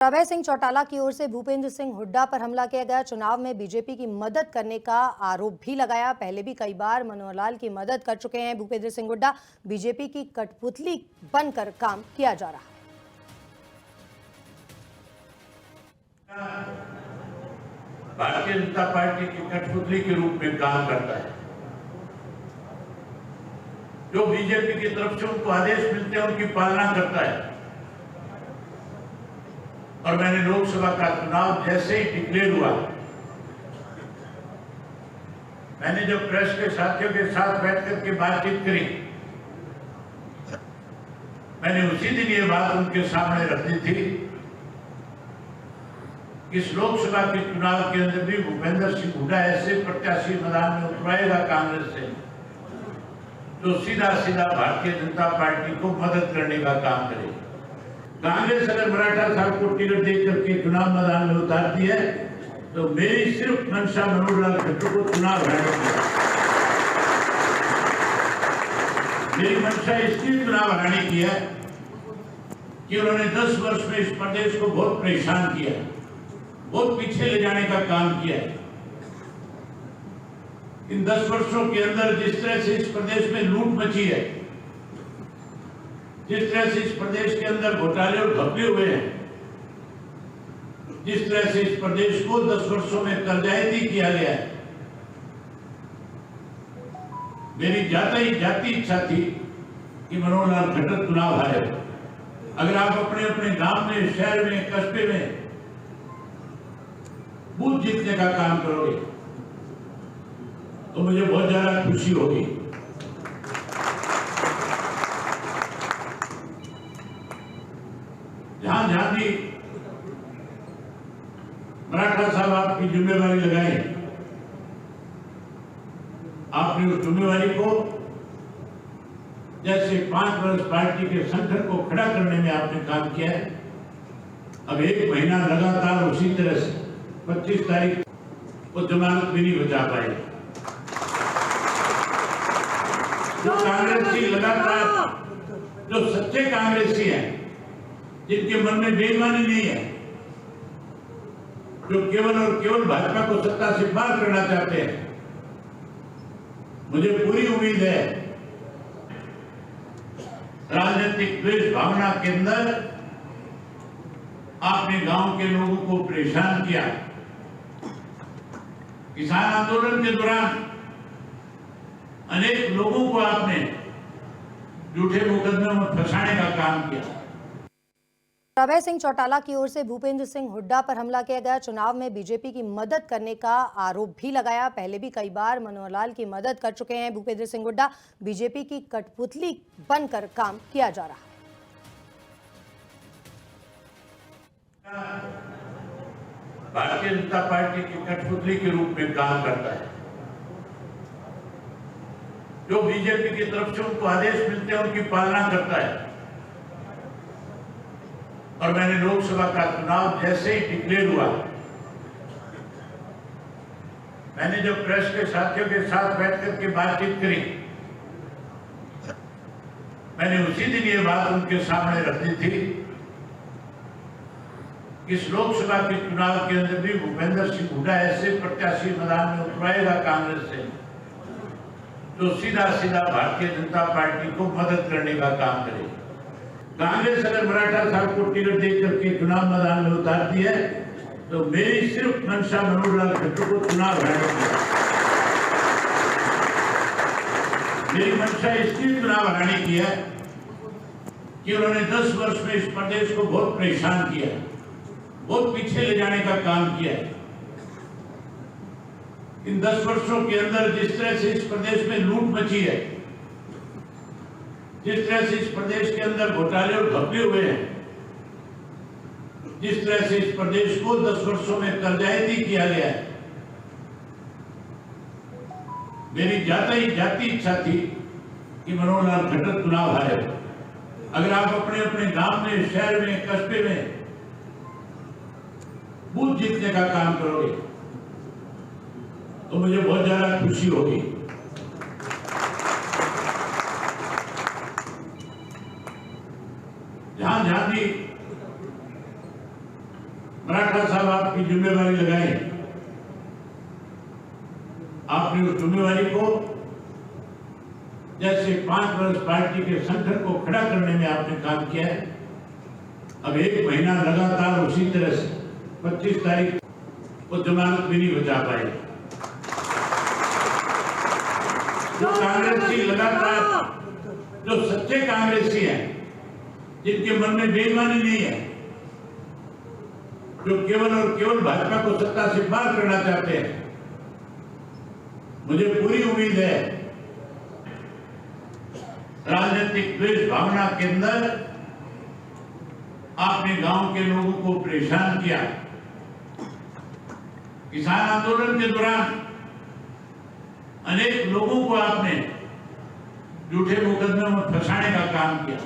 अभय सिंह चौटाला की ओर से भूपेंद्र सिंह हुड्डा पर हमला किया गया। चुनाव में बीजेपी की मदद करने का आरोप भी लगाया। पहले भी कई बार मनोहर लाल की मदद कर चुके हैं भूपेंद्र सिंह हुड्डा। बीजेपी की कठपुतली बनकर काम किया जा रहा है। भारतीय जनता पार्टी की कठपुतली के रूप में काम करता है। जो बीजेपी की तरफ से उनको आदेश मिलते हैं उनकी पालना करता है। और मैंने लोकसभा का चुनाव जैसे ही डिक्लेयर हुआ, मैंने जब प्रेस के साथियों के साथ बैठ करके बातचीत करी, मैंने उसी दिन ये बात उनके सामने रख दी थी। इस लोकसभा के चुनाव के अंदर भी भूपेंद्र सिंह हुड्डा ऐसे प्रत्याशी मैदान में उतराएगा कांग्रेस से, जो सीधा सीधा भारतीय जनता पार्टी को मदद करने का काम करे। कांग्रेस अगर मराठा साहब को टिकट देकर के चुनाव मैदान में उतारती है तो मेरी सिर्फ मंशा मनोहर लाल खट्टर को चुनाव हराने की है। मेरी मंशा इसलिए चुनाव हराने की है कि उन्होंने 10 वर्ष में इस प्रदेश को बहुत परेशान किया, बहुत पीछे ले जाने का काम किया है। इन 10 वर्षों के अंदर जिस तरह से इस प्रदेश में लूट मची है, जिस तरह से इस प्रदेश के अंदर घोटाले और घपले हुए हैं, जिस तरह से इस प्रदेश को 10 वर्षों में कर्जायती किया गया है, मेरी जाती इच्छा थी कि मनोहर लाल खट्टर चुनाव हारे। अगर आप अपने अपने गांव में, शहर में, कस्बे में बूथ जीतने का काम करोगे तो मुझे बहुत ज्यादा खुशी होगी। जहां भी मराठा साहब आपकी जिम्मेवारी लगाई, आपने उस जिम्मेवारी को जैसे 5 वर्ष पार्टी के संगठन को खड़ा करने में आपने काम किया है। अब 1 महीना लगातार उसी तरह से 25 तारीख को जमानत भी नहीं बचा पाए। जो कांग्रेसी लगातार, जो सच्चे कांग्रेसी हैं, जिनके मन में बेईमानी नहीं है, जो केवल और केवल भाजपा को सत्ता से बाहर करना चाहते हैं, मुझे पूरी उम्मीद है राजनीतिक द्वेष भावना के अंदर आपने गांव के लोगों को परेशान किया। किसान आंदोलन के दौरान अनेक लोगों को आपने झूठे मुकदमे में फंसाने का काम किया। अभय सिंह चौटाला की ओर से भूपेंद्र सिंह हुड्डा पर हमला किया गया। चुनाव में बीजेपी की मदद करने का आरोप भी लगाया। पहले भी कई बार मनोहर लाल की मदद कर चुके हैं भूपेंद्र सिंह हुड्डा। बीजेपी की कठपुतली बनकर काम किया जा रहा है। भारतीय जनता पार्टी की कठपुतली के रूप में काम करता है। जो बीजेपी की तरफ से उनको आदेश मिलते हैं उनकी पालना करता है। और मैंने लोकसभा का चुनाव जैसे ही डिक्लेयर हुआ, मैंने जब प्रेस के साथियों के साथ बैठ करके बातचीत करी, मैंने उसी दिन ये बात उनके सामने रख दी थी। इस लोकसभा के चुनाव के अंदर भी भूपेंद्र सिंह हुड्डा ऐसे प्रत्याशी मैदान में उतराएगा कांग्रेस से, जो सीधा सीधा भारतीय जनता पार्टी को मदद करने का काम करे। कांग्रेस अगर मराठा साहब को टिकट देकर के चुनाव मैदान में उतारती है तो मेरी सिर्फ मंशा मनोहर लाल खट्टर को चुनाव हराने की है। मेरी मंशा इसलिए चुनाव हराने की है कि उन्होंने 10 वर्ष में इस प्रदेश को बहुत परेशान किया, बहुत पीछे ले जाने का काम किया है। इन 10 वर्षों के अंदर जिस तरह से इस प्रदेश में लूट मची है, जिस तरह से इस प्रदेश के अंदर घोटाले और घपले हुए हैं, जिस तरह से इस प्रदेश को 10 वर्षों में कर्जायती किया गया है, मेरी जाती इच्छा थी कि मनोहर लाल खट्टर चुनाव हारे। अगर आप अपने अपने गांव में, शहर में, कस्बे में बूथ जीतने का काम करोगे तो मुझे बहुत ज्यादा खुशी होगी। जहां भी मराठा साहब आपकी जिम्मेवारी लगाई, आपने उस जिम्मेवारी को जैसे 5 वर्ष पार्टी के संगठन को खड़ा करने में आपने काम किया है। अब 1 महीना लगातार उसी तरह से 25 तारीख को जमानत भी नहीं बचा पाए। जो कांग्रेसी लगातार, जो सच्चे कांग्रेसी हैं, जिनके मन में बेईमानी नहीं है, जो केवल और केवल भाजपा को सत्ता से बाहर करना चाहते हैं, मुझे पूरी उम्मीद है राजनीतिक द्वेष भावना के अंदर आपने गांव के लोगों को परेशान किया। किसान आंदोलन के दौरान अनेक लोगों को आपने झूठे मुकदमे में फंसाने का काम किया।